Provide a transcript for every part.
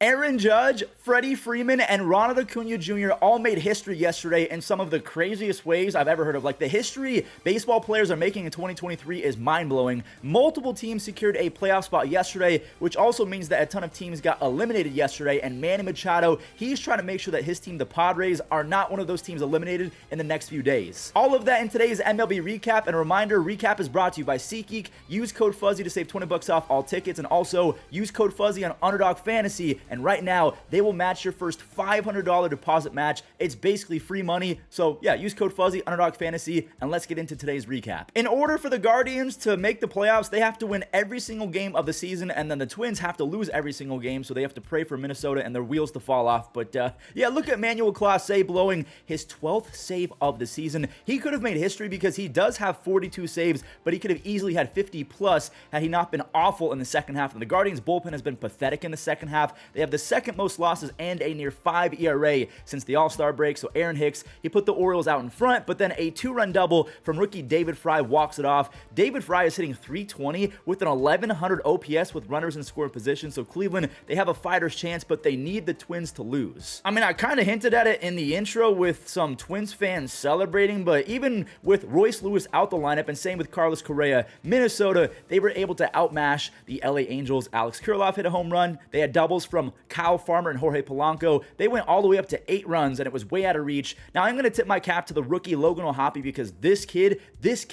Aaron Judge, Freddie, Freeman, and Ronald Acuña Jr. all made history yesterday in some of the craziest ways I've ever heard of. Like, the history baseball players are making in 2023 is mind-blowing. Multiple teams secured a playoff spot yesterday, which also means that a ton of teams got eliminated yesterday, and Manny Machado, he's trying to make sure that his team, the Padres, are not one of those teams eliminated in the next few days. All of that in today's MLB Recap, and a reminder, Recap is brought to you by SeatGeek. Use code Fuzzy to save 20 bucks off all tickets, and also use code Fuzzy on Underdog Fantasy. And right now, they will match your first $500 deposit match. It's basically free money. So yeah, use code Fuzzy, Underdog Fantasy, and let's get into today's recap. In order for the Guardians to make the playoffs, they have to win every single game of the season, and then the Twins have to lose every single game, so they have to pray for Minnesota and their wheels to fall off. But yeah, look at Emmanuel Clase blowing his 12th save of the season. He could have made history because he does have 42 saves, but he could have easily had 50 plus had he not been awful in the second half. And the Guardians bullpen has been pathetic in the second half. They have the second most losses and a near 5 ERA since the All-Star break. So Aaron Hicks, he put the Orioles out in front, but then a 2-run double from rookie David Fry walks it off. David Fry is hitting .320 with an 1100 OPS with runners in scoring position. So Cleveland, they have a fighter's chance, but they need the Twins to lose. I mean, I kind of hinted at it in the intro with some Twins fans celebrating, but even with Royce Lewis out the lineup, and same with Carlos Correa, Minnesota, they were able to outmash the LA Angels. Alex Kirilloff hit a home run. They had doubles from Kyle Farmer and Jorge Polanco. They went all the way up to 8 runs, and it was way out of reach. Now, I'm going to tip my cap to the rookie Logan O'Hoppe because this kid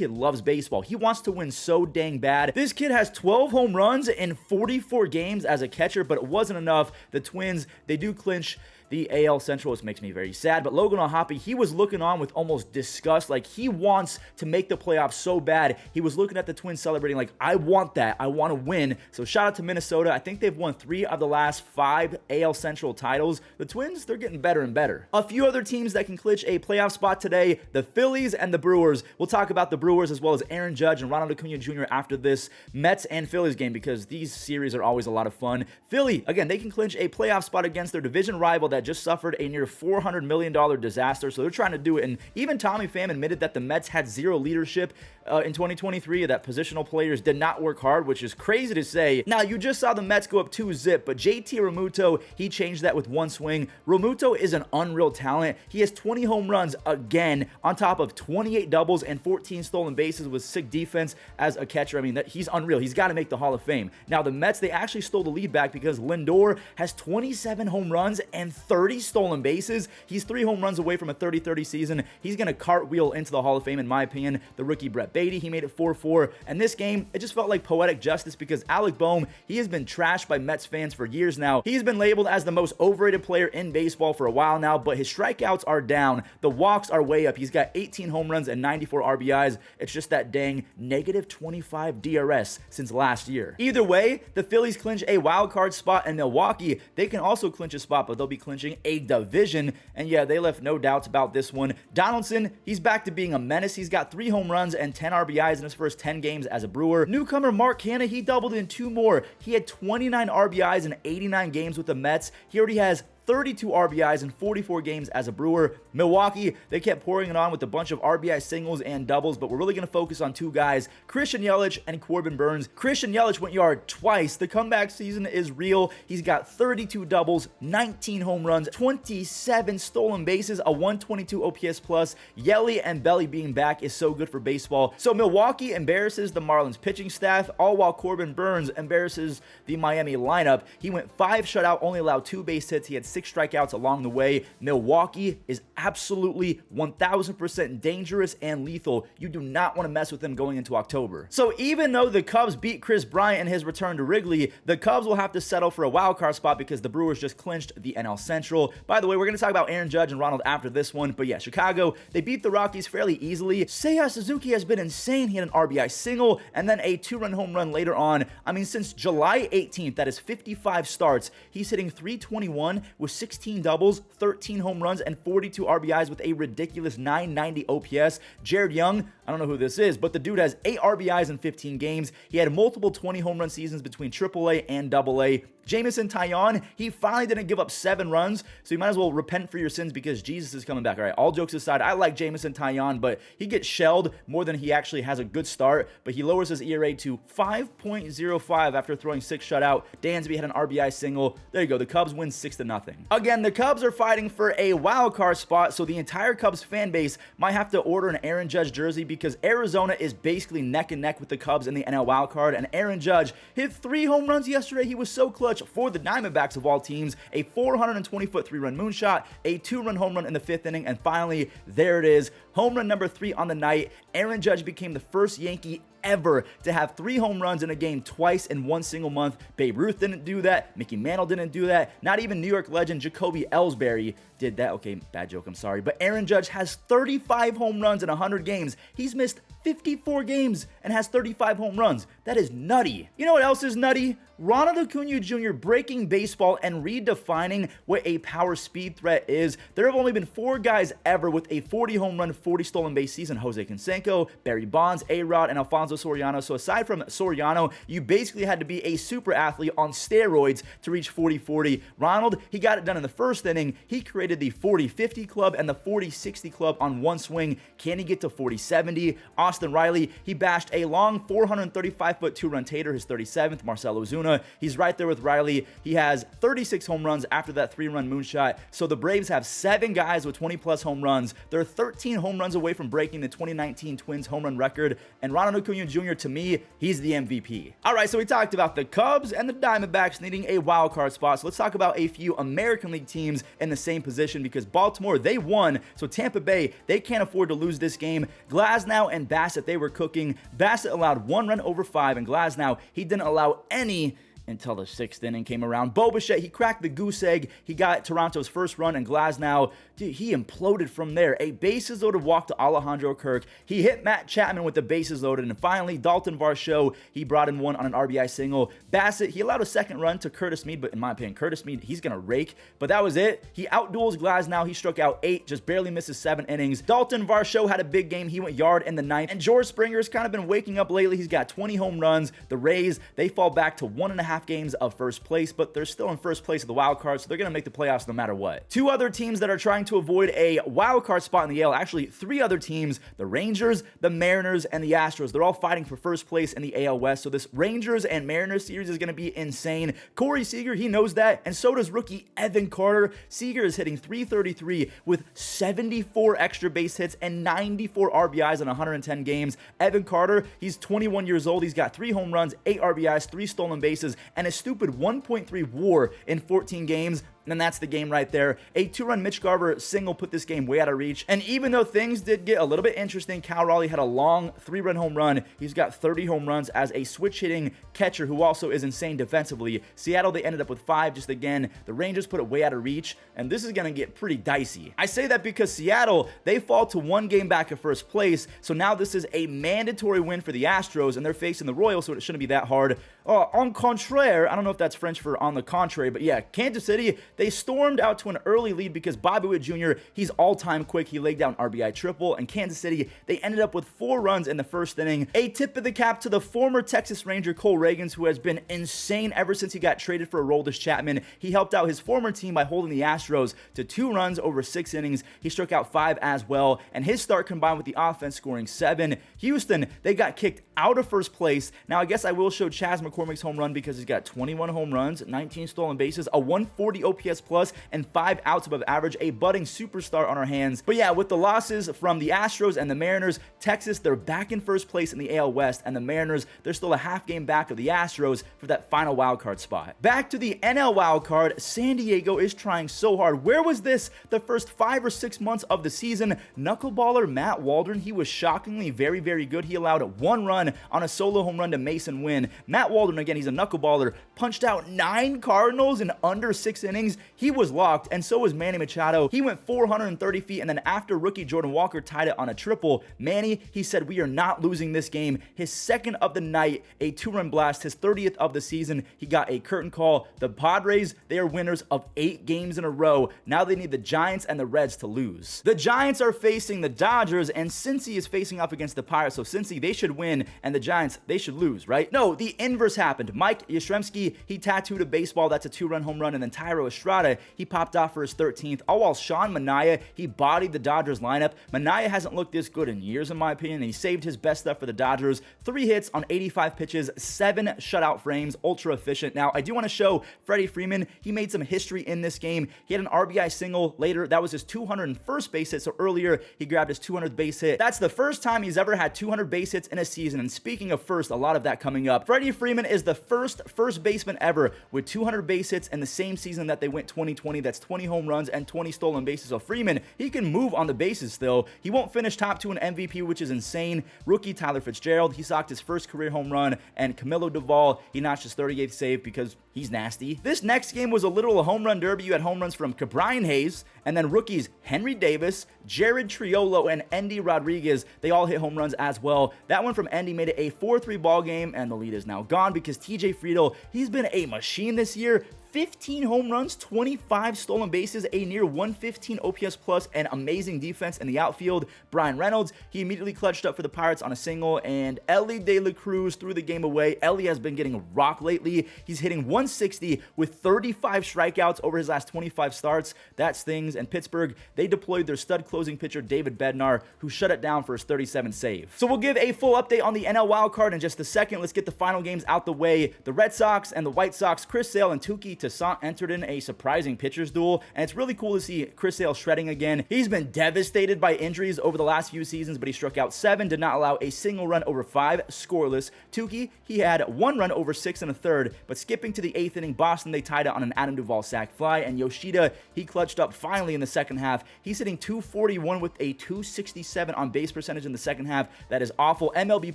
loves baseball. He wants to win so dang bad. This kid has 12 home runs in 44 games as a catcher, but it wasn't enough. The Twins, they do clinch the AL Central, which makes me very sad. But Logan O'Hoppe, he was looking on with almost disgust. Like, he wants to make the playoffs so bad. He was looking at the Twins celebrating like, I want that. I want to win. So shout out to Minnesota. I think they've won 3 of the last 5 AL Central titles. The Twins, they're getting better and better. A few other teams that can clinch a playoff spot today, the Phillies and the Brewers. We'll talk about the Brewers as well as Aaron Judge and Ronald Acuña Jr. after this Mets and Phillies game because these series are always a lot of fun. Philly, again, they can clinch a playoff spot against their division rival that just suffered a near $400 million disaster, so they're trying to do it. And even Tommy Pham admitted that the Mets had zero leadership in 2023, that positional players did not work hard, which is crazy to say. Now, you just saw the Mets go up 2-0, but JT Realmuto, he changed that with one swing. Realmuto is an unreal talent. He has 20 home runs again, on top of 28 doubles and 14 stolen bases with sick defense as a catcher. I mean, he's unreal. He's got to make the Hall of Fame. Now, the Mets, they actually stole the lead back because Lindor has 27 home runs and 30 stolen bases. He's 3 home runs away from a 30-30 season. He's going to cartwheel into the Hall of Fame, in my opinion. The rookie Brett Beatty, he made it 4-4. And this game, it just felt like poetic justice because Alec Boehm, he has been trashed by Mets fans for years now. He's been labeled as the most overrated player in baseball for a while now, but his strikeouts are down. The walks are way up. He's got 18 home runs and 94 RBIs. It's just that dang -25 DRS since last year. Either way, the Phillies clinch a wild card spot, and Milwaukee, they can also clinch a spot, but they'll be clinching a division. And yeah, they left no doubts about this one. Donaldson, he's back to being a menace. He's got 3 home runs and 10 RBIs in his first 10 games as a Brewer. Newcomer Mark Canha, he doubled in 2 more. He had 29 RBIs in 89 games with the Mets. He already has 32 RBIs in 44 games as a Brewer. Milwaukee, they kept pouring it on with a bunch of RBI singles and doubles, but we're really going to focus on 2 guys, Christian Yelich and Corbin Burnes. Christian Yelich went yard twice. The comeback season is real. He's got 32 doubles, 19 home runs, 27 stolen bases, a 122 OPS plus. Yelly and Belly being back is so good for baseball. So Milwaukee embarrasses the Marlins pitching staff, all while Corbin Burnes embarrasses the Miami lineup. He went 5 shutout, only allowed 2 base hits. He had 6 strikeouts along the way. Milwaukee is absolutely 1000% dangerous and lethal. You do not want to mess with them going into October. So even though the Cubs beat Chris Bryant in his return to Wrigley, the Cubs will have to settle for a wild card spot because the Brewers just clinched the NL Central. By the way, we're going to talk about Aaron Judge and Ronald after this one, but yeah, Chicago, they beat the Rockies fairly easily. Seiya Suzuki has been insane. He had an RBI single and then a 2-run home run later on. I mean, since July 18th, that is 55 starts, he's hitting .321 with with 16 doubles, 13 home runs, and 42 RBIs with a ridiculous 990 OPS. Jared Young, I don't know who this is, but the dude has 8 RBIs in 15 games. He had multiple 20 home run seasons between AAA and AA. Jameson Taillon, he finally didn't give up 7 runs, so you might as well repent for your sins because Jesus is coming back. All right, all jokes aside, I like Jameson Taillon, but he gets shelled more than he actually has a good start, but he lowers his ERA to 5.05 after throwing 6 shutout. Dansby had an RBI single. There you go. The Cubs win 6-0. Again, the Cubs are fighting for a wild card spot, so the entire Cubs fan base might have to order an Aaron Judge jersey because Arizona is basically neck and neck with the Cubs in the NL wild card, and Aaron Judge hit 3 home runs yesterday. He was so clutch for the Diamondbacks of all teams. A 420-foot 3-run moonshot, a 2-run home run in the 5th inning, and finally, there it is. Home run number 3 on the night. Aaron Judge became the first Yankee ever to have 3 home runs in a game twice in one single month. Babe Ruth didn't do that. Mickey Mantle didn't do that. Not even New York legend Jacoby Ellsbury did that. Okay, bad joke, I'm sorry. But Aaron Judge has 35 home runs in 100 games. He's missed 54 games and has 35 home runs. That is nutty. You know what else is nutty? Ronald Acuña Jr. breaking baseball and redefining what a power speed threat is. There have only been 4 guys ever with a 40 home run, 40 stolen base season. Jose Canseco, Barry Bonds, A-Rod, and Alfonso Soriano. So aside from Soriano, you basically had to be a super athlete on steroids to reach 40-40. Ronald, he got it done in the 1st inning. He created the 40-50 club and the 40-60 club on one swing. Can he get to 40-70? Austin Riley, he bashed a long 435-foot 2-run tater, his 37th. Marcell Ozuna, he's right there with Riley. He has 36 home runs after that 3-run moonshot. So the Braves have 7 guys with 20-plus home runs. They're 13 home runs away from breaking the 2019 Twins home run record. And Ronald Acuña Jr., to me, he's the MVP. All right, so we talked about the Cubs and the Diamondbacks needing a wild card spot. So let's talk about a few American League teams in the same position because Baltimore, they won. So Tampa Bay, they can't afford to lose this game. Glasnow and Bassett, they were cooking. Bassett allowed 1 run over 5, and Glasnow, he didn't allow any until the 6th inning came around. Bo Bichette, he cracked the goose egg. He got Toronto's first run, and Glasnow, dude, he imploded from there. A bases loaded walk to Alejandro Kirk. He hit Matt Chapman with the bases loaded, and finally, Dalton Varsho, he brought in one on an RBI single. Bassett, he allowed a 2nd run to Curtis Mead, but in my opinion, Curtis Mead, he's going to rake. But that was it. He outduels Glasnow. He struck out 8, just barely misses 7 innings. Dalton Varsho had a big game. He went yard in the 9th. And George Springer's kind of been waking up lately. He's got 20 home runs. The Rays, they fall back to 1.5 games of first place, but they're still in first place of the wild card, so they're going to make the playoffs no matter what. 2 other teams that are trying to avoid a wild card spot in the AL, actually 3 other teams, the Rangers, the Mariners, and the Astros. They're all fighting for first place in the AL West, so this Rangers and Mariners series is going to be insane. Corey Seager, he knows that, and so does rookie Evan Carter. Seager is hitting .333 with 74 extra base hits and 94 RBIs in 110 games. Evan Carter, he's 21 years old. He's got 3 home runs, 8 RBIs, 3 stolen bases, and a stupid 1.3 WAR in 14 games. And that's the game right there. A 2-run Mitch Garver single put this game way out of reach. And even though things did get a little bit interesting, Cal Raleigh had a long 3-run home run. He's got 30 home runs as a switch-hitting catcher who also is insane defensively. Seattle, they ended up with 5 just again. The Rangers put it way out of reach, and this is going to get pretty dicey. I say that because Seattle, they fall to 1 game back of first place, so now this is a mandatory win for the Astros, and they're facing the Royals, so it shouldn't be that hard. En contraire, I don't know if that's French for on the contrary, but yeah, Kansas City, they stormed out to an early lead because Bobby Witt Jr., he's all-time quick. He laid down RBI triple, and Kansas City, they ended up with 4 runs in the 1st inning. A tip of the cap to the former Texas Ranger Cole Reagans, who has been insane ever since he got traded for Aroldis Chapman. He helped out his former team by holding the Astros to 2 runs over 6 innings. He struck out 5 as well, and his start combined with the offense scoring 7. Houston, they got kicked out of first place. Now, I guess I will show Chas McCormick's home run because he's got 21 home runs, 19 stolen bases, a 140 OPS plus, and 5 outs above average, a budding superstar on our hands. But yeah, with the losses from the Astros and the Mariners, Texas, they're back in first place in the AL West, and the Mariners, they're still a half game back of the Astros for that final wild card spot. Back to the NL wild card, San Diego is trying so hard. Where was this the first 5 or 6 months of the season? Knuckleballer Matt Waldron, he was shockingly very, very good. He allowed 1 run on a solo home run to Mason Wynn. Matt Waldron Waldron, again, he's a knuckleballer, punched out 9 Cardinals in under 6 innings. He was locked, and so was Manny Machado. He went 430 feet, and then after rookie Jordan Walker tied it on a triple, Manny, he said, we are not losing this game. His second of the night, a 2-run blast, his 30th of the season. He got a curtain call. The Padres, they are winners of 8 games in a row. Now they need the Giants and the Reds to lose. The Giants are facing the Dodgers, and Cincy is facing off against the Pirates. So Cincy, they should win, and the Giants, they should lose, right? No, the inverse happened. Mike Yastrzemski, he tattooed a baseball. That's a 2-run home run. And then Thairo Estrada, he popped off for his 13th. All while Sean Manaea, he bodied the Dodgers lineup. Manaea hasn't looked this good in years, in my opinion, and he saved his best stuff for the Dodgers. 3 hits on 85 pitches, 7 shutout frames, ultra efficient. Now, I do want to show Freddie Freeman. He made some history in this game. He had an RBI single later. That was his 201st base hit. So earlier, he grabbed his 200th base hit. That's the first time he's ever had 200 base hits in a season. And speaking of first, a lot of that coming up. Freddie Freeman is the first baseman ever with 200 base hits in the same season that they went 2020. That's 20 home runs and 20 stolen bases. So Freeman, he can move on the bases still. He won't finish top 2 in MVP, which is insane. Rookie Tyler Fitzgerald, he socked his first career home run, and Camilo Duvall, he notched his 38th save because he's nasty. This next game was a literal home run derby. You had home runs from Cabrian Hayes, and then rookies Henry Davis, Jared Triolo, and Endy Rodriguez. They all hit home runs as well. That one from Endy made it a 4-3 ball game, and the lead is now gone because TJ Friedl, he's been a machine this year. 15 home runs, 25 stolen bases, a near 115 OPS plus, and amazing defense in the outfield. Brian Reynolds, he immediately clutched up for the Pirates on a single, and Elly De La Cruz threw the game away. Elly has been getting rocked lately. He's hitting 160 with 35 strikeouts over his last 25 starts. That stings. And Pittsburgh, they deployed their stud closing pitcher, David Bednar, who shut it down for his 37th save. So we'll give a full update on the NL wildcard in just a second. Let's get the final games out the way. The Red Sox and the White Sox, Chris Sale and Touki Toussaint entered in a surprising pitchers duel, and it's really cool to see Chris Sale shredding again. He's been devastated by injuries over the last few seasons, but he struck out 7, did not allow a single run over 5, scoreless. Touki, he had 1 run over 6 and a third, but skipping to the 8th inning, Boston, they tied it on an Adam Duvall sac fly, and Yoshida, he clutched up finally in the second half. He's hitting 241 with a 267 on base percentage in the second half. That is awful. MLB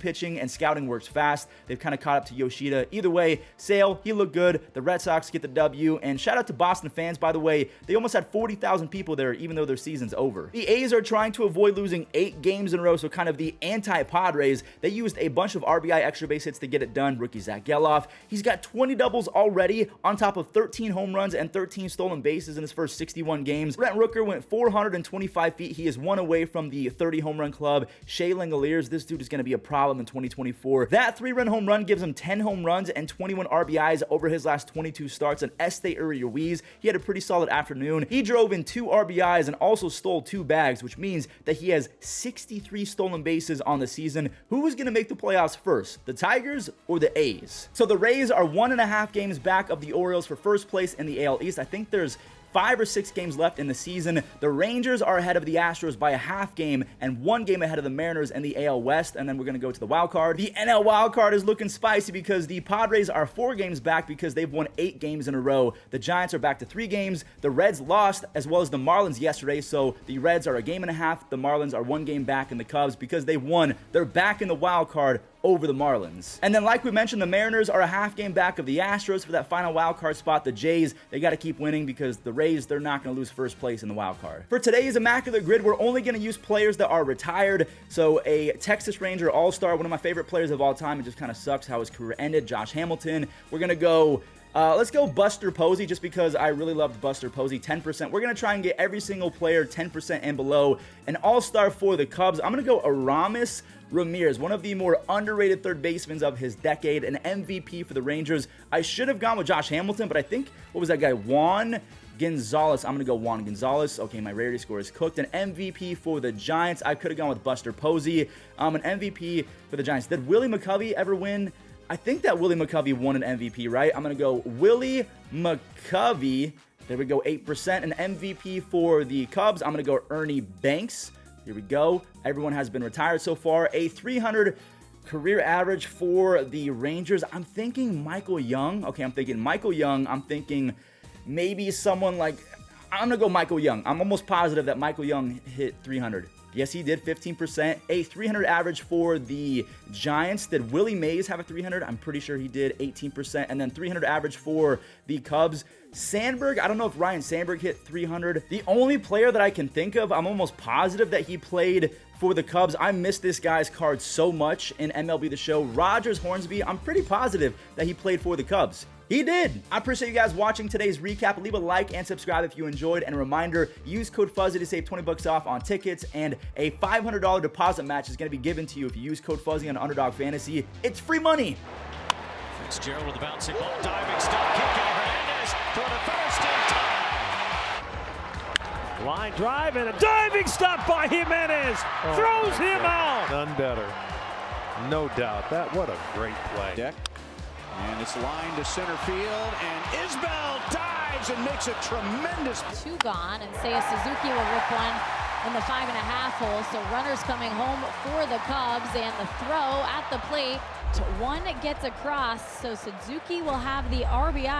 pitching and scouting works fast. They've kind of caught up to Yoshida. Either way, Sale, he looked good. The Red Sox get the W. And shout out to Boston fans, by the way. They almost had 40,000 people there, even though their season's over. The A's are trying to avoid losing 8 games in a row, so kind of the anti-Padres. They used a bunch of RBI extra base hits to get it done. Rookie Zach Geloff, he's got 20 doubles already on top of 13 home runs and 13 stolen bases in his first 61 games. Brent Rooker went 425 feet. He is 1 away from the 30 home run club. Shea Langoliers, this dude is going to be a problem in 2024. That 3-run home run gives him 10 home runs and 21 RBIs over his last 22 starts. And Este Urias, he had a pretty solid afternoon. He drove in 2 RBIs and also stole 2 bags, which means that he has 63 stolen bases on the season. Who is going to make the playoffs first, the Tigers or the A's? So the Rays are 1.5 games back of the Orioles for first place in the AL East. I think there's 5 or 6 games left in the season. The Rangers are ahead of the Astros by a half game and 1 game ahead of the Mariners in the AL West. And then we're going to go to the wild card. The NL wild card is looking spicy because the Padres are 4 games back because they've won 8 games in a row. The Giants are back to 3 games. The Reds lost as well as the Marlins yesterday. So the Reds are a game and a half. The Marlins are 1 game back in the Cubs because they won. They're back in the wild card over the Marlins. And then like we mentioned, the Mariners are a half game back of the Astros for that final wild card spot. The Jays, they got to keep winning because the Rays, they're not going to lose first place in the wild card. For today's Immaculate Grid, we're only going to use players that are retired. So a Texas Ranger All-Star, one of my favorite players of all time. It just kind of sucks how his career ended. Josh Hamilton. We're going to go let's go Buster Posey just because I really loved Buster Posey. 10%. We're going to try and get every single player 10% and below. An all-star for the Cubs. I'm going to go Aramis Ramirez, one of the more underrated third basemen of his decade, an MVP for the Rangers. I should have gone with Josh Hamilton, but I think, what was that guy? Juan Gonzalez. I'm going to go Juan Gonzalez. Okay, my rarity score is cooked. An MVP for the Giants. I could have gone with Buster Posey. An MVP for the Giants. Did Willie McCovey ever win? I think that Willie McCovey won an MVP, right? I'm going to go Willie McCovey. There we go, 8%. An MVP for the Cubs. I'm going to go Ernie Banks. Here we go. Everyone has been retired so far. A 300 career average for the Rangers. I'm thinking Michael Young. Okay, I'm thinking Michael Young. I'm thinking maybe someone like, I'm going to go Michael Young. I'm almost positive that Michael Young hit 300. Yes, he did, 15%. A 300 average for the Giants. Did Willie Mays have a 300? I'm pretty sure he did, 18%. And then 300 average for the Cubs. Sandberg, I don't know if Ryan Sandberg hit 300. The only player that I can think of, I'm almost positive that he played for the Cubs. I miss this guy's card so much in MLB The Show. Rogers Hornsby, I'm pretty positive that he played for the Cubs. He did. I appreciate you guys watching today's recap. Leave a like and subscribe if you enjoyed. And a reminder, use code Fuzzy to save 20 bucks off on tickets. And a $500 deposit match is going to be given to you if you use code Fuzzy on Underdog Fantasy. It's free money. Fitzgerald with the bouncing ball, diving stop, kick out Hernandez for the first in time. Line drive and a diving stop by Jimenez. Throws him out. None better. No doubt. What a great play. Deck. And it's lined to center field, and Isbell dives and makes a tremendous. 2 gone, and Seiya Suzuki will rip one in the 5.5 hole. So runners coming home for the Cubs, and the throw at the plate. One gets across, so Suzuki will have the RBI.